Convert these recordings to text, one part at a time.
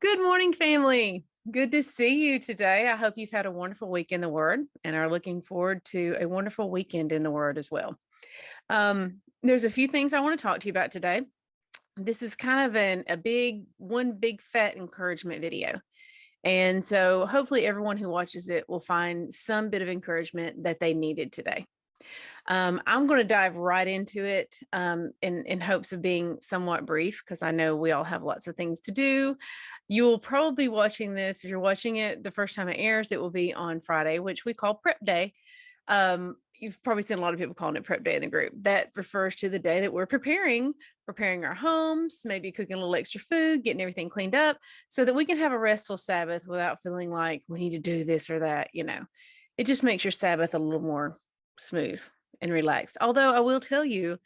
Good morning, family. Good to see you today. I hope you've had a wonderful week in the Word and are looking forward to a wonderful weekend in the Word as well. There's a few things I want to talk to you about today. This is kind of one big fat encouragement video. And so hopefully everyone who watches it will find some bit of encouragement that they needed today. I'm going to dive right into it in hopes of being somewhat brief because I know we all have lots of things to do. You will probably be watching this. If you're watching it the first time it airs, it will be on Friday, which we call Prep Day. You've probably seen a lot of people calling it Prep Day in the group. That refers to the day that we're preparing our homes, maybe cooking a little extra food, getting everything cleaned up so that we can have a restful Sabbath without feeling like we need to do this or that. It just makes your Sabbath a little more smooth and relaxed. Although I will tell you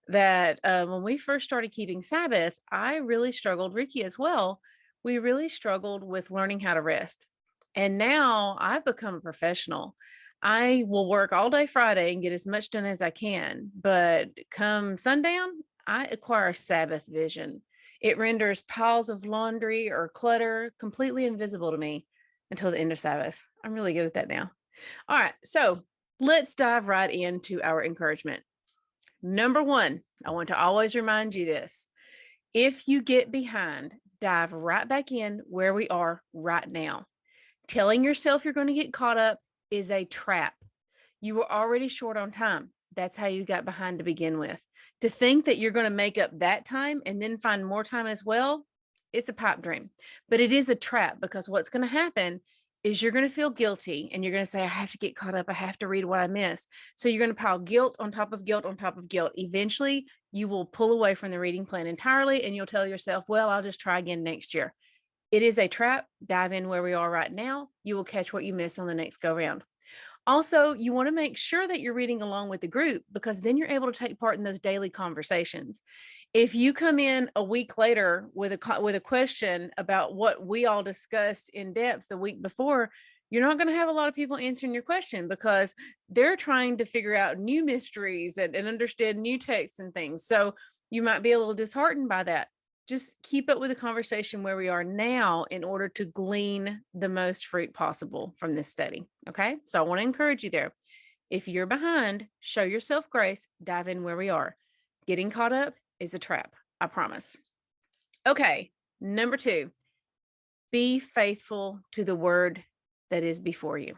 that when we first started keeping Sabbath, I really struggled, Ricky as well. We really struggled with learning how to rest. And now I've become a professional. I will work all day Friday and get as much done as I can. But come sundown, I acquire Sabbath vision. It renders piles of laundry or clutter completely invisible to me until the end of Sabbath. I'm really good at that now. All right. So let's dive right into our encouragement. Number one, I want to always remind you this. If you get behind, dive right back in where we are right now. Telling yourself you're going to get caught up is a trap. You were already short on time. That's how you got behind to begin with. To think that you're going to make up that time and then find more time as well, it's a pipe dream. But it is a trap because what's going to happen is you're going to feel guilty and you're going to say, I have to get caught up. I have to read what I missed. So you're going to pile guilt on top of guilt on top of guilt. Eventually, you will pull away from the reading plan entirely and you'll tell yourself, well, I'll just try again next year. It is a trap. Dive in where we are right now. You will catch what you miss on the next go round. Also, you want to make sure that you're reading along with the group because then you're able to take part in those daily conversations. If you come in a week later with a question about what we all discussed in depth the week before, you're not going to have a lot of people answering your question because they're trying to figure out new mysteries and understand new texts and things. So you might be a little disheartened by that. Just keep up with the conversation where we are now in order to glean the most fruit possible from this study. Okay. So I want to encourage you there. If you're behind, show yourself grace, dive in where we are. Getting caught up is a trap. I promise. Okay. Number two, be faithful to the word that is before you.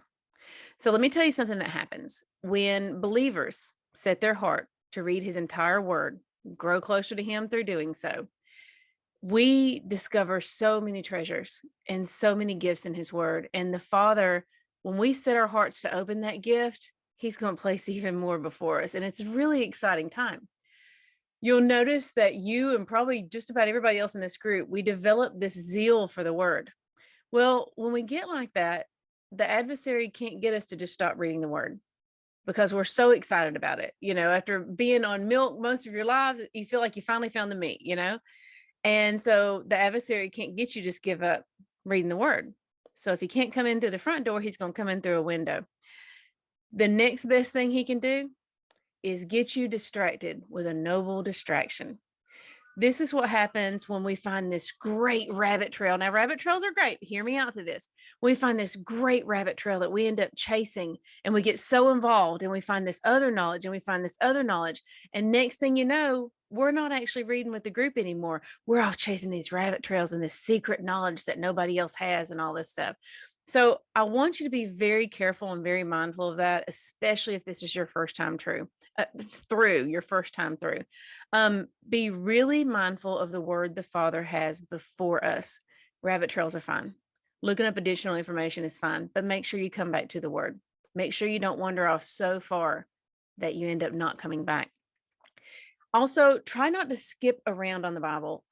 So let me tell you something that happens when believers set their heart to read his entire word, grow closer to him through doing so. We discover so many treasures and so many gifts in his word. And the Father, when we set our hearts to open that gift, he's going to place even more before us. And it's a really exciting time. You'll notice that you and probably just about everybody else in this group, we develop this zeal for the word. Well, when we get like that, the adversary can't get us to just stop reading the word because we're so excited about it. After being on milk most of your lives, you feel like you finally found the meat. And so the adversary can't get you to just give up reading the word. So if he can't come in through the front door, he's going to come in through a window. The next best thing he can do is get you distracted with a noble distraction. This is what happens when we find this great rabbit trail. Now, rabbit trails are great. Hear me out through this. We find this great rabbit trail that we end up chasing and we get so involved and we find this other knowledge and we find this other knowledge. And next thing you know, we're not actually reading with the group anymore. We're off chasing these rabbit trails and this secret knowledge that nobody else has and all this stuff. So I want you to be very careful and very mindful of that, especially if this is your first time through. Be really mindful of the word the Father has before us. Rabbit trails are fine. Looking up additional information is fine, but make sure you come back to the word. Make sure you don't wander off so far that you end up not coming back. Also, try not to skip around on the Bible.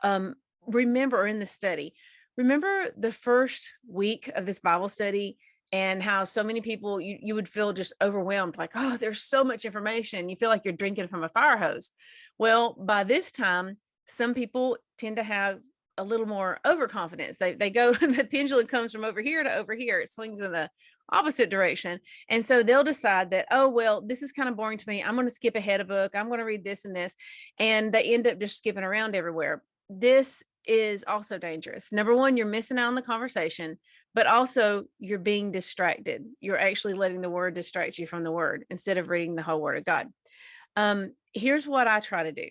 Remember, or in the study, remember the first week of this Bible study and how so many people, you would feel just overwhelmed, like, oh, there's so much information. You feel like you're drinking from a fire hose. Well, by this time, some people tend to have a little more overconfidence. They go, the pendulum comes from over here to over here. It swings in the opposite direction. And so they'll decide that, oh, well, this is kind of boring to me. I'm going to skip ahead a book. I'm going to read this and this. And they end up just skipping around everywhere. This is also dangerous. Number one, you're missing out on the conversation, but also you're being distracted. You're actually letting the word distract you from the word instead of reading the whole word of God. Here's what I try to do.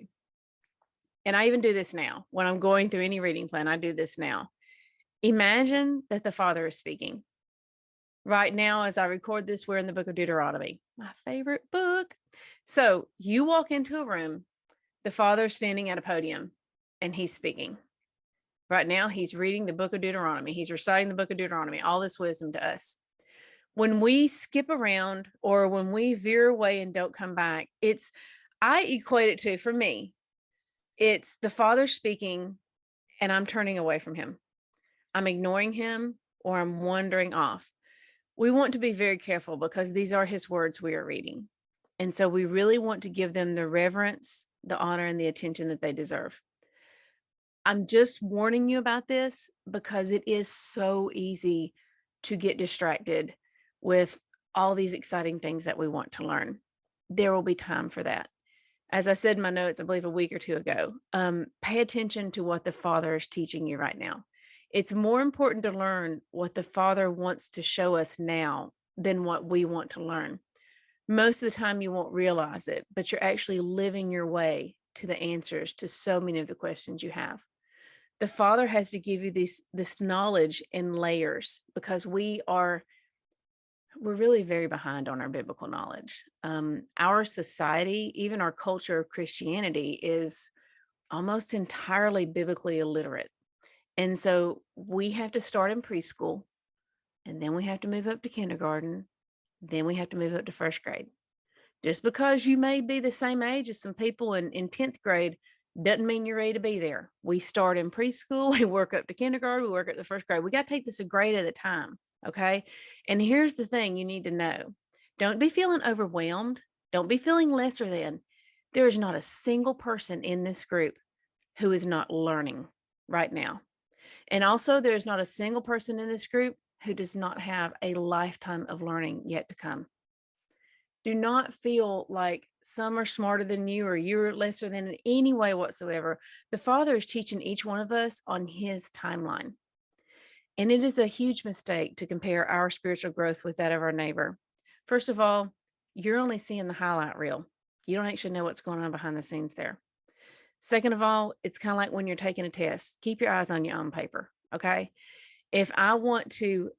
And I even do this now when I'm going through any reading plan. I do this now. Imagine that the Father is speaking. Right now, as I record this, we're in the book of Deuteronomy, my favorite book. So you walk into a room, the Father's standing at a podium, and he's speaking. Right now, he's reading the book of Deuteronomy. He's reciting the book of Deuteronomy, all this wisdom to us. When we skip around or when we veer away and don't come back, I equate it to, for me, it's the Father speaking and I'm turning away from him. I'm ignoring him or I'm wandering off. We want to be very careful because these are his words we are reading. And so we really want to give them the reverence, the honor, and the attention that they deserve. I'm just warning you about this because it is so easy to get distracted with all these exciting things that we want to learn. There will be time for that. As I said in my notes, I believe a week or two ago, pay attention to what the Father is teaching you right now. It's more important to learn what the Father wants to show us now than what we want to learn. Most of the time you won't realize it, but you're actually living your way to the answers to so many of the questions you have. The Father has to give you this knowledge in layers because we're really very behind on our biblical knowledge. Our society, even our culture of Christianity, is almost entirely biblically illiterate. And so we have to start in preschool, and then we have to move up to kindergarten, then we have to move up to first grade. Just because you may be the same age as some people in 10th grade doesn't mean you're ready to be there. We start in preschool, we work up to kindergarten, we work up to first grade. We got to take this a grade at a time, okay? And here's the thing you need to know. Don't be feeling overwhelmed. Don't be feeling lesser than. There is not a single person in this group who is not learning right now. And also, there's not a single person in this group who does not have a lifetime of learning yet to come. Do not feel like some are smarter than you or you're lesser than in any way whatsoever. The Father is teaching each one of us on his timeline. And it is a huge mistake to compare our spiritual growth with that of our neighbor. First of all, you're only seeing the highlight reel. You don't actually know what's going on behind the scenes there. Second of all, it's kind of like when you're taking a test. Keep your eyes on your own paper, okay? If I want to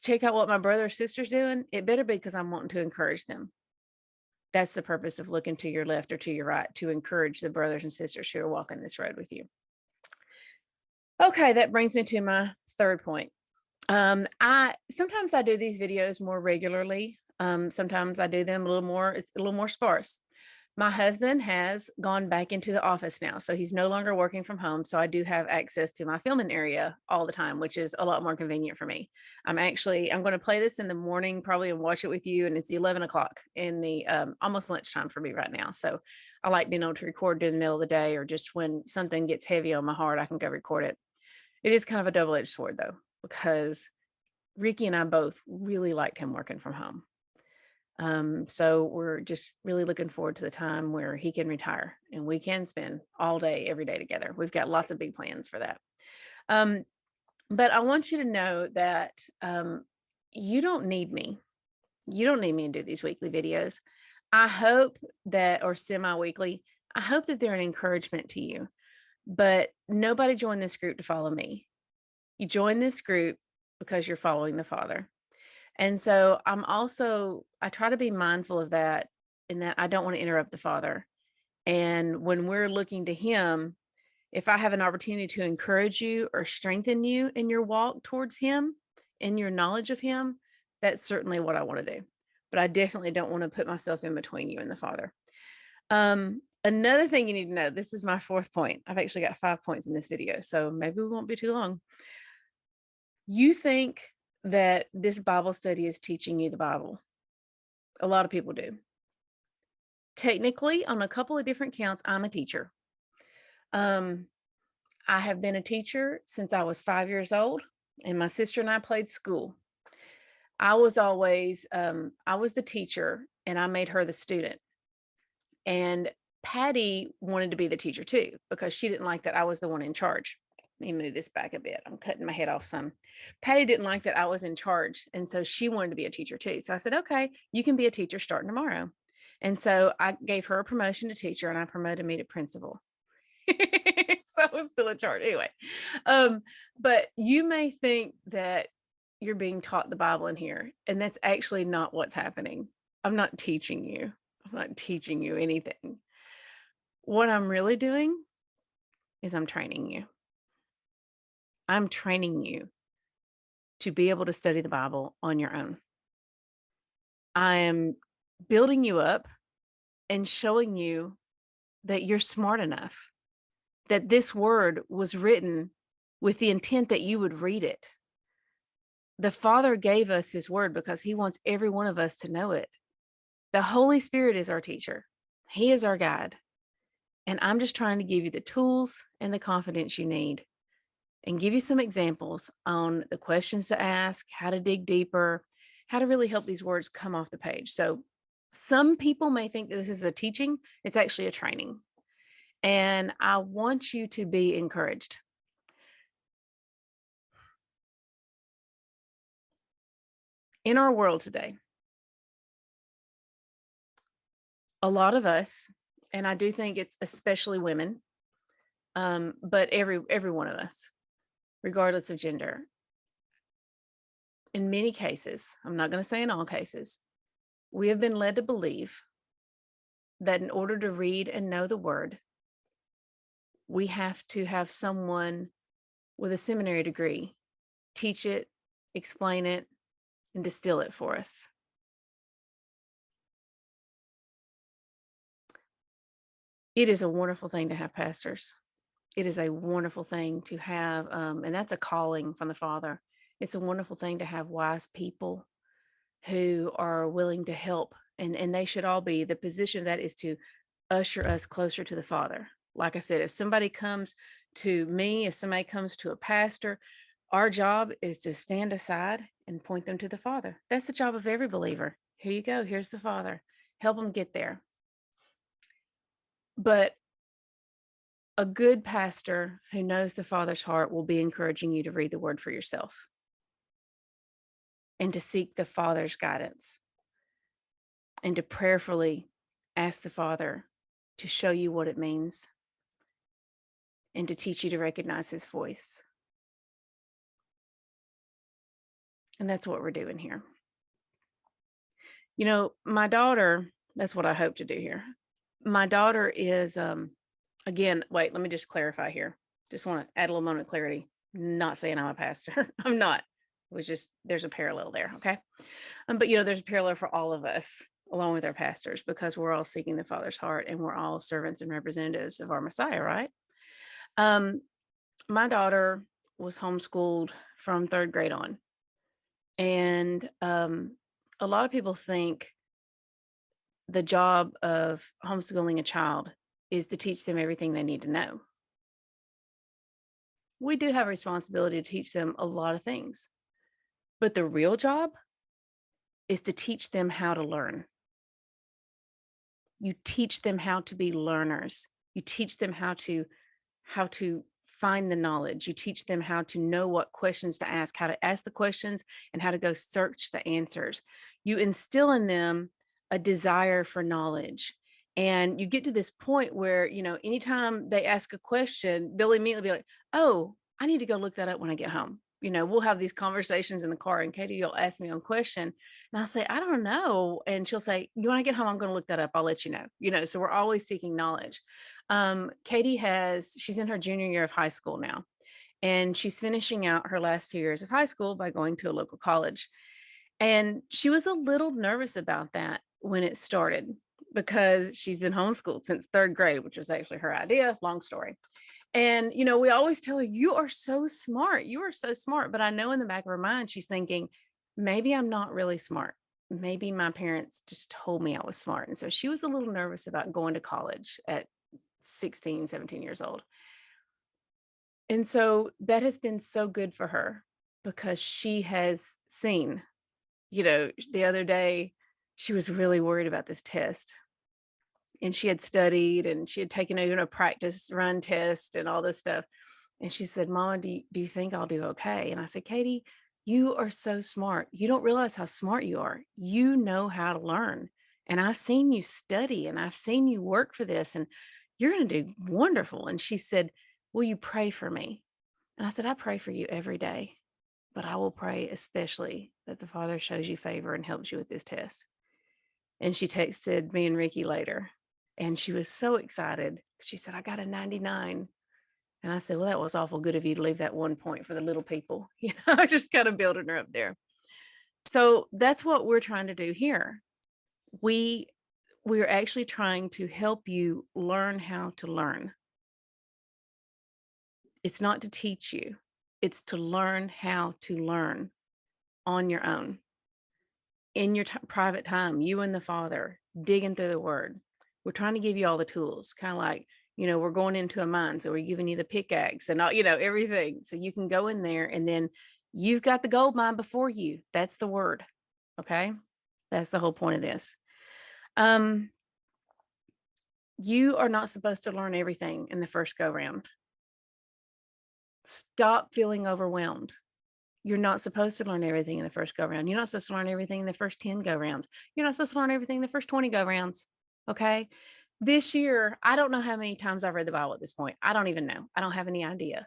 check out what my brother or sister's doing, it better be because I'm wanting to encourage them. That's the purpose of looking to your left or to your right, to encourage the brothers and sisters who are walking this road with you. Okay, that brings me to my third point. Sometimes I do these videos more regularly. Sometimes I do them it's a little more sparse. My husband has gone back into the office now, so he's no longer working from home. So I do have access to my filming area all the time, which is a lot more convenient for me. I'm going to play this in the morning, probably, and watch it with you. And it's 11 o'clock in the almost lunchtime for me right now. So I like being able to record during the middle of the day, or just when something gets heavy on my heart, I can go record it. It is kind of a double-edged sword though, because Ricky and I both really liked him working from home. So we're just really looking forward to the time where he can retire and we can spend all day, every day together. We've got lots of big plans for that. But I want you to know that you don't need me. You don't need me to do these weekly videos. I hope that, or semi-weekly, I hope that they're an encouragement to you. But nobody joined this group to follow me. You join this group because you're following the Father. And so I try to be mindful of that, in that I don't want to interrupt the Father. And when we're looking to him, if I have an opportunity to encourage you or strengthen you in your walk towards him, in your knowledge of him, that's certainly what I want to do. But I definitely don't want to put myself in between you and the Father. Another thing you need to know, this is my fourth point. I've actually got 5 points in this video, so maybe we won't be too long. You think that this Bible study is teaching you the Bible. A lot of people do. Technically, on a couple of different counts, I'm a teacher. I have been a teacher since I was 5 years old, and my sister and I played school. I was the teacher, and I made her the student. And Patty wanted to be the teacher too, because she didn't like that I was the one in charge. let me move this back a bit. I'm cutting my head off some. Patty didn't like that I was in charge. And so she wanted to be a teacher too. So I said, okay, you can be a teacher starting tomorrow. And so I gave her a promotion to teacher and I promoted me to principal. So I was still in charge anyway. But you may think that you're being taught the Bible in here, and that's actually not what's happening. I'm not teaching you. I'm not teaching you anything. What I'm really doing is I'm training you. I'm training you to be able to study the Bible on your own. I am building you up and showing you that you're smart enough, that this word was written with the intent that you would read it. The Father gave us his word because he wants every one of us to know it. The Holy Spirit is our teacher. He is our guide. And I'm just trying to give you the tools and the confidence you need and give you some examples on the questions to ask, how to dig deeper, how to really help these words come off the page. So some people may think that this is a teaching. It's actually a training. And I want you to be encouraged. In our world today, a lot of us, and I do think it's especially women, but every one of us, regardless of gender, in many cases, I'm not going to say in all cases, we have been led to believe that in order to read and know the word, we have to have someone with a seminary degree teach it, explain it, and distill it for us. It is a wonderful thing to have pastors. It is a wonderful thing to have, and that's a calling from the Father. It's a wonderful thing to have wise people who are willing to help, and they should all be. The position of that is to usher us closer to the Father. Like I said, if somebody comes to me, if somebody comes to a pastor, our job is to stand aside and point them to the Father. That's the job of every believer. Here you go. Here's the Father. Help them get there. But a good pastor who knows the Father's heart will be encouraging you to read the word for yourself and to seek the Father's guidance and to prayerfully ask the Father to show you what it means and to teach you to recognize his voice. And that's what we're doing here. You know, my daughter, that's what I hope to do here. My daughter is, again, wait, let me just clarify here. Just want to add a little moment of clarity. Not saying I'm a pastor. I'm not. It was just, there's a parallel there. Okay. But, you know, there's a parallel for all of us, along with our pastors, because we're all seeking the Father's heart and we're all servants and representatives of our Messiah, right? My daughter was homeschooled from 3rd grade on. And a lot of people think the job of homeschooling a child is to teach them everything they need to know. We do have a responsibility to teach them a lot of things, but the real job is to teach them how to learn. You teach them how to be learners. You teach them how to find the knowledge. You teach them how to know what questions to ask, how to ask the questions, and how to go search the answers. You instill in them a desire for knowledge. And you get to this point where, you know, anytime they ask a question, they'll immediately be like, oh, I need to go look that up when I get home. You know, we'll have these conversations in the car, and Katie, you'll ask me a question, and I'll say, I don't know. And she'll say, you want to get home? I'm going to look that up. I'll let you know. You know, so we're always seeking knowledge. Katie she's in her junior year of high school now, and she's finishing out her last 2 years of high school by going to a local college. And she was a little nervous about that when it started because she's been homeschooled since 3rd grade, which was actually her idea. Long story. And, you know, we always tell her, you are so smart. You are so smart. But I know in the back of her mind, she's thinking, maybe I'm not really smart. Maybe my parents just told me I was smart. And so she was a little nervous about going to college at 16, 17 years old. And so that has been so good for her because she has seen, you know, the other day, she was really worried about this test. And she had studied and she had taken a practice run test and all this stuff. And she said, Mama, do you think I'll do okay? And I said, Katie, you are so smart. You don't realize how smart you are. You know how to learn. And I've seen you study and I've seen you work for this, and you're going to do wonderful. And she said, will you pray for me? And I said, I pray for you every day, but I will pray especially that the Father shows you favor and helps you with this test. And she texted me and Ricky later, and she was so excited. She said, I got a 99. And I said, well, that was awful good of you to leave that 1 point for the little people. Just kind of building her up there. So that's what we're trying to do here. We're actually trying to help you learn how to learn. It's not to teach you. It's to learn how to learn on your own. In your private time, you and the Father digging through the Word. We're trying to give you all the tools, kind of like, we're going into a mine, so we're giving you the pickaxe and all, everything. So you can go in there, and then you've got the gold mine before you. That's the Word. Okay. That's the whole point of this. You are not supposed to learn everything in the first go round. Stop feeling overwhelmed. You're not supposed to learn everything in the first go round. You're not supposed to learn everything in the first 10 go rounds. You're not supposed to learn everything in the first 20 go rounds. Okay. This year, I don't know how many times I've read the Bible at this point. I don't even know. I don't have any idea.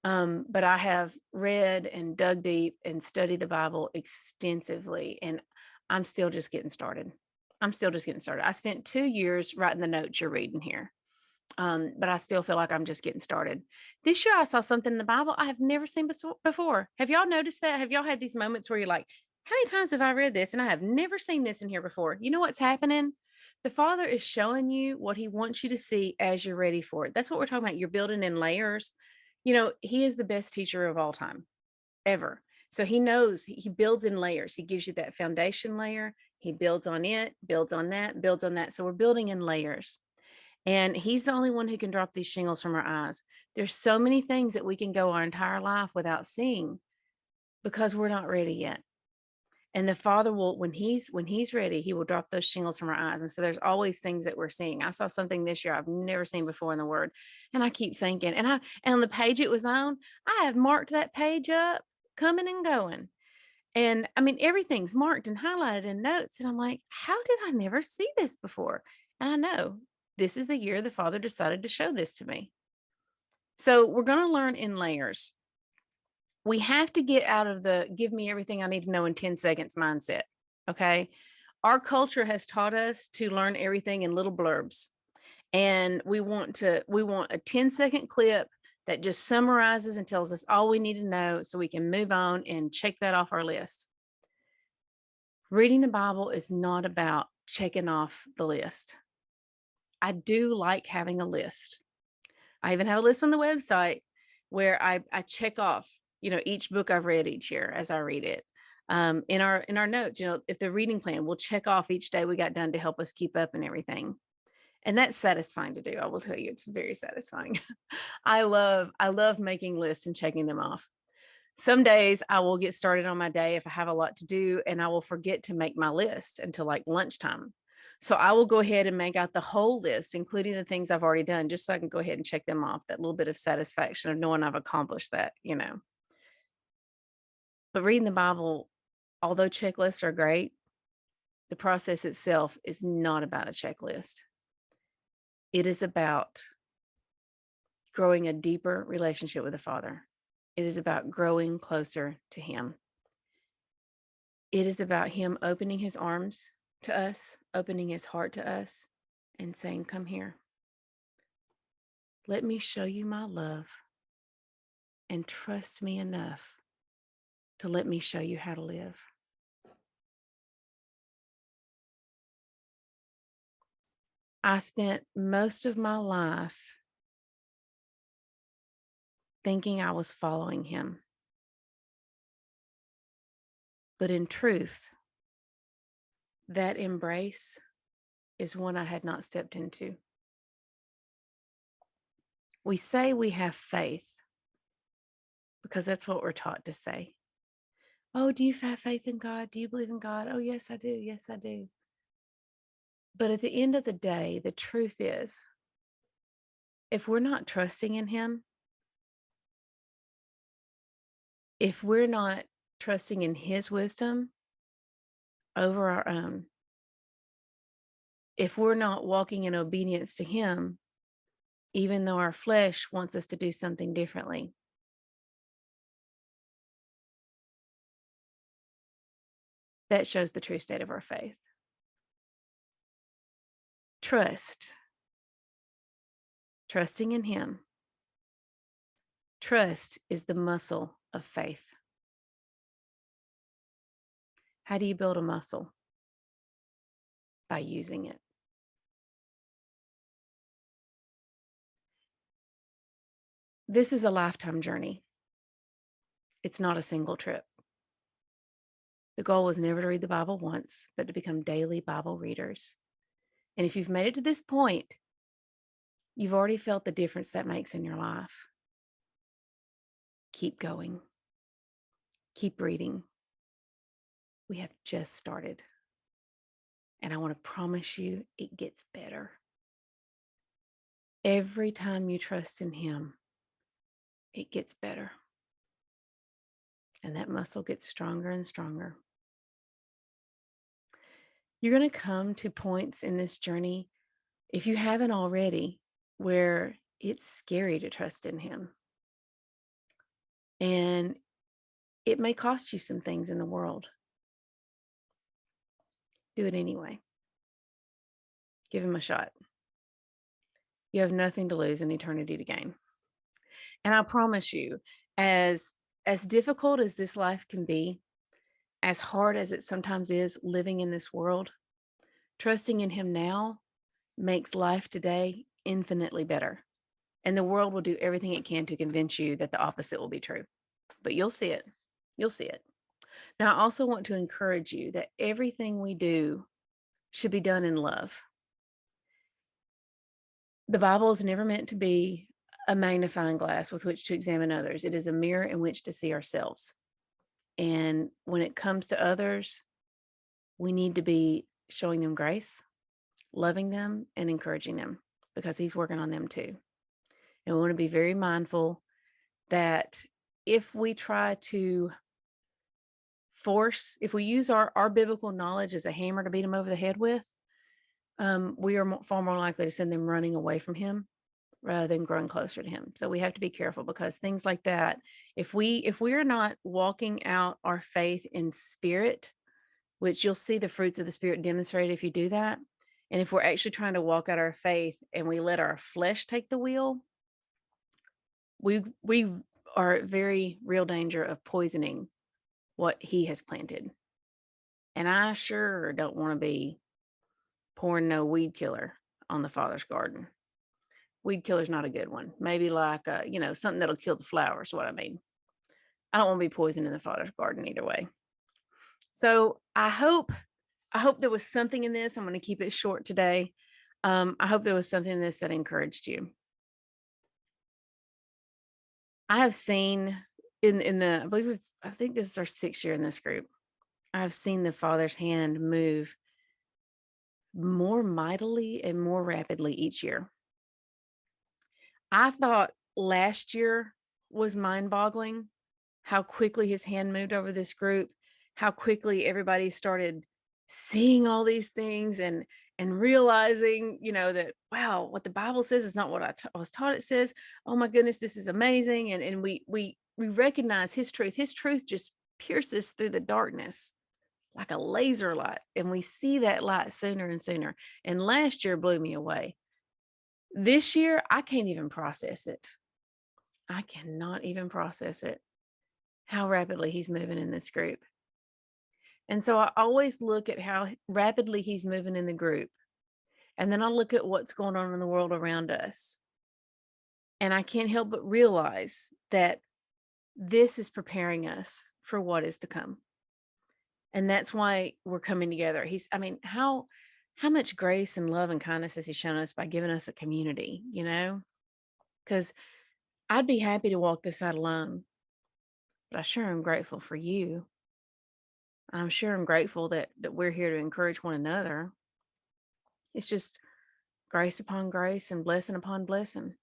But I have read and dug deep and studied the Bible extensively, and I'm still just getting started. I spent 2 years writing the notes you're reading here. But I still feel like I'm just getting started. This year, I saw something in the Bible I have never seen before. Have y'all noticed that? Have y'all had these moments where you're like, how many times have I read this? And I have never seen this in here before. You know what's happening? The Father is showing you what he wants you to see as you're ready for it. That's what we're talking about. You're building in layers. He is the best teacher of all time, ever. So he knows, he builds in layers. He gives you that foundation layer. He builds on it, builds on that, builds on that. So we're building in layers. And he's the only one who can drop these shingles from our eyes. There's so many things that we can go our entire life without seeing because we're not ready yet. And the Father will, when he's ready, he will drop those shingles from our eyes. And so there's always things that we're seeing. I saw something this year I've never seen before in the Word. And I keep thinking, and on the page it was on, I have marked that page up, coming and going. And I mean, everything's marked and highlighted in notes. And I'm like, how did I never see this before? And I know this is the year the Father decided to show this to me. So we're going to learn in layers. We have to get out of the give me everything I need to know in 10 seconds mindset. Okay. Our culture has taught us to learn everything in little blurbs. And we want a 10-second clip that just summarizes and tells us all we need to know so we can move on and check that off our list. Reading the Bible is not about checking off the list. I do like having a list. I even have a list on the website where I check off, each book I've read each year as I read it. In our notes, if the reading plan, we'll check off each day we got done to help us keep up and everything. And that's satisfying to do. I will tell you, it's very satisfying. I love making lists and checking them off. Some days I will get started on my day if I have a lot to do, and I will forget to make my list until like lunchtime. So I will go ahead and make out the whole list, including the things I've already done, just so I can go ahead and check them off. That little bit of satisfaction of knowing I've accomplished that. But reading the Bible, although checklists are great, the process itself is not about a checklist. It is about growing a deeper relationship with the Father. It is about growing closer to him. It is about him opening his arms to us, opening his heart to us, and saying, come here. Let me show you my love, and trust me enough to let me show you how to live. I spent most of my life thinking I was following him. But in truth, that embrace is one I had not stepped into. We say we have faith because that's what we're taught to say. Oh, do you have faith in God? Do you believe in God? Oh, yes, I do. Yes, I do. But at the end of the day, the truth is, if we're not trusting in him, If we're not trusting in his wisdom over our own, if we're not walking in obedience to him, even though our flesh wants us to do something differently, that shows the true state of our faith. Trusting in him. Trust is the muscle of faith. How do you build a muscle? By using it. This is a lifetime journey. It's not a single trip. The goal was never to read the Bible once, but to become daily Bible readers. And if you've made it to this point, you've already felt the difference that makes in your life. Keep going. Keep reading. We have just started. And I want to promise you, it gets better. Every time you trust in him, it gets better. And that muscle gets stronger and stronger. You're going to come to points in this journey, if you haven't already, where it's scary to trust in him. And it may cost you some things in the world. Do it anyway. Give him a shot. You have nothing to lose and eternity to gain. And I promise you, as difficult as this life can be, as hard as it sometimes is living in this world, trusting in him now makes life today infinitely better. And the world will do everything it can to convince you that the opposite will be true. But you'll see it. You'll see it. Now, I also want to encourage you that everything we do should be done in love. The Bible is never meant to be a magnifying glass with which to examine others. It is a mirror in which to see ourselves. And when it comes to others, we need to be showing them grace, loving them, and encouraging them, because he's working on them too. And we want to be very mindful that if we try to if we use our biblical knowledge as a hammer to beat them over the head with, we are far more likely to send them running away from him rather than growing closer to him. So we have to be careful, because things like that, if we are not walking out our faith in spirit, which you'll see the fruits of the spirit demonstrated if you do that, and if we're actually trying to walk out our faith and we let our flesh take the wheel, we are at very real danger of poisoning what he has planted. And I sure don't want to be pouring no weed killer on the Father's garden. Weed killer's not a good one. Maybe like something that'll kill the flowers, what I mean. I don't want to be poisoning the Father's garden either way. So I hope there was something in this. I'm going to keep it short today. I hope there was something in this that encouraged you. I have seen I think this is our 6th year in this group. I've seen the Father's hand move more mightily and more rapidly each year. I thought last year was mind-boggling, how quickly his hand moved over this group, how quickly everybody started seeing all these things and realizing, that, wow, what the Bible says is not what I was taught it says. Oh my goodness, this is amazing. And we recognize his truth. His truth just pierces through the darkness like a laser light. And we see that light sooner and sooner. And last year blew me away. This year, I can't even process it. I cannot even process it, how rapidly he's moving in this group. And so I always look at how rapidly he's moving in the group. And then I look at what's going on in the world around us. And I can't help but realize that this is preparing us for what is to come. And that's why we're coming together. How much grace and love and kindness has he shown us by giving us a community, Because I'd be happy to walk this out alone, but I sure am grateful for you. I'm sure I'm grateful that we're here to encourage one another. It's just grace upon grace and blessing upon blessing.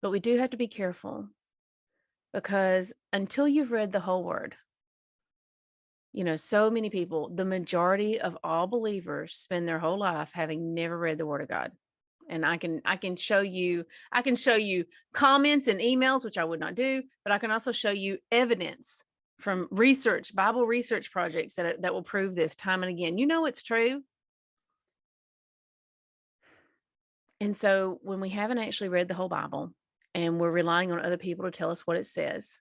But we do have to be careful because until you've read the whole word, so many people, the majority of all believers spend their whole life having never read the word of God. And I can show you comments and emails, which I would not do, but I can also show you evidence from research, Bible research projects that will prove this time and again. It's true. And so when we haven't actually read the whole Bible and we're relying on other people to tell us what it says,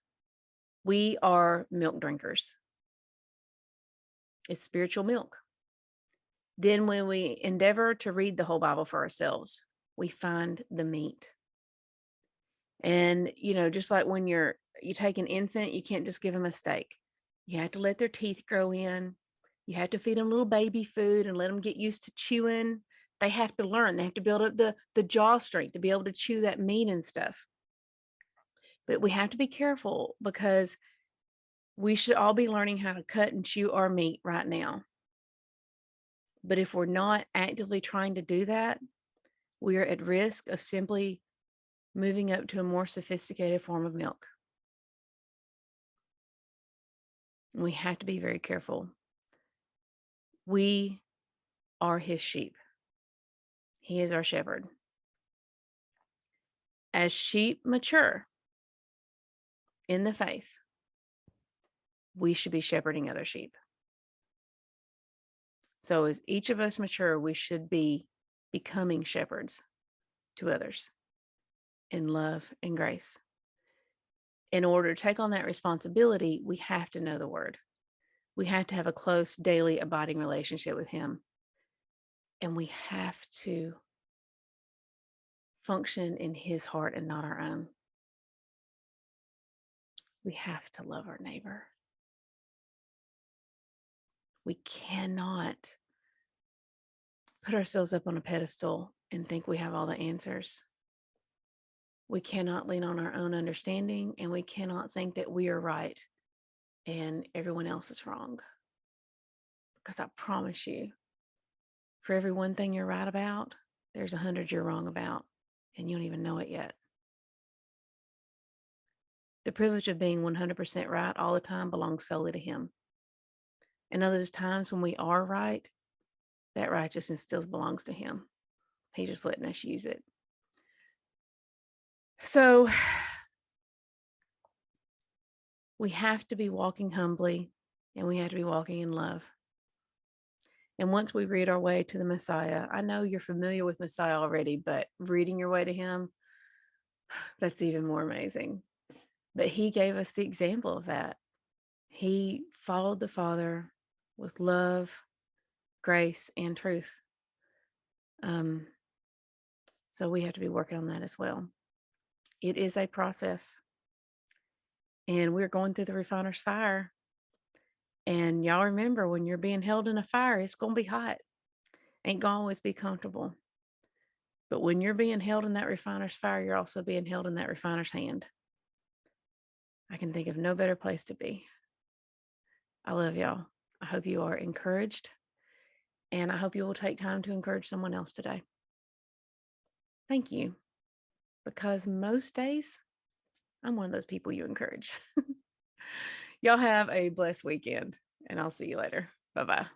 we are milk drinkers. It's spiritual milk. Then when we endeavor to read the whole Bible for ourselves, we find the meat. And, just like when you take an infant, you can't just give them a steak. You have to let their teeth grow in. You have to feed them little baby food and let them get used to chewing. They have to learn. They have to build up the jaw strength to be able to chew that meat and stuff. But we have to be careful because we should all be learning how to cut and chew our meat right now. But if we're not actively trying to do that, we are at risk of simply moving up to a more sophisticated form of milk. And we have to be very careful. We are his sheep. He is our shepherd. As sheep mature in the faith, we should be shepherding other sheep. So as each of us mature, we should be becoming shepherds to others in love and grace. In order to take on that responsibility, we have to know the word. We have to have a close, daily, abiding relationship with him. And we have to function in his heart and not our own. We have to love our neighbor. We cannot put ourselves up on a pedestal and think we have all the answers. We cannot lean on our own understanding, and we cannot think that we are right and everyone else is wrong. Because I promise you, for every one thing you're right about, there's 100 you're wrong about, and you don't even know it yet. The privilege of being 100% right all the time belongs solely to him. And those times when we are right, that righteousness still belongs to him. He's just letting us use it. So we have to be walking humbly, and we have to be walking in love. And once we read our way to the Messiah, I know you're familiar with Messiah already, but reading your way to him, that's even more amazing. But he gave us the example of that. He followed the Father with love, grace, and truth. So we have to be working on that as well. It is a process. And we're going through the refiner's fire. And y'all remember, when you're being held in a fire, it's going to be hot. Ain't going to always be comfortable. But when you're being held in that refiner's fire, you're also being held in that refiner's hand. I can think of no better place to be. I love y'all. I hope you are encouraged. And I hope you will take time to encourage someone else today. Thank you. Because most days, I'm one of those people you encourage. Y'all have a blessed weekend, and I'll see you later. Bye-bye.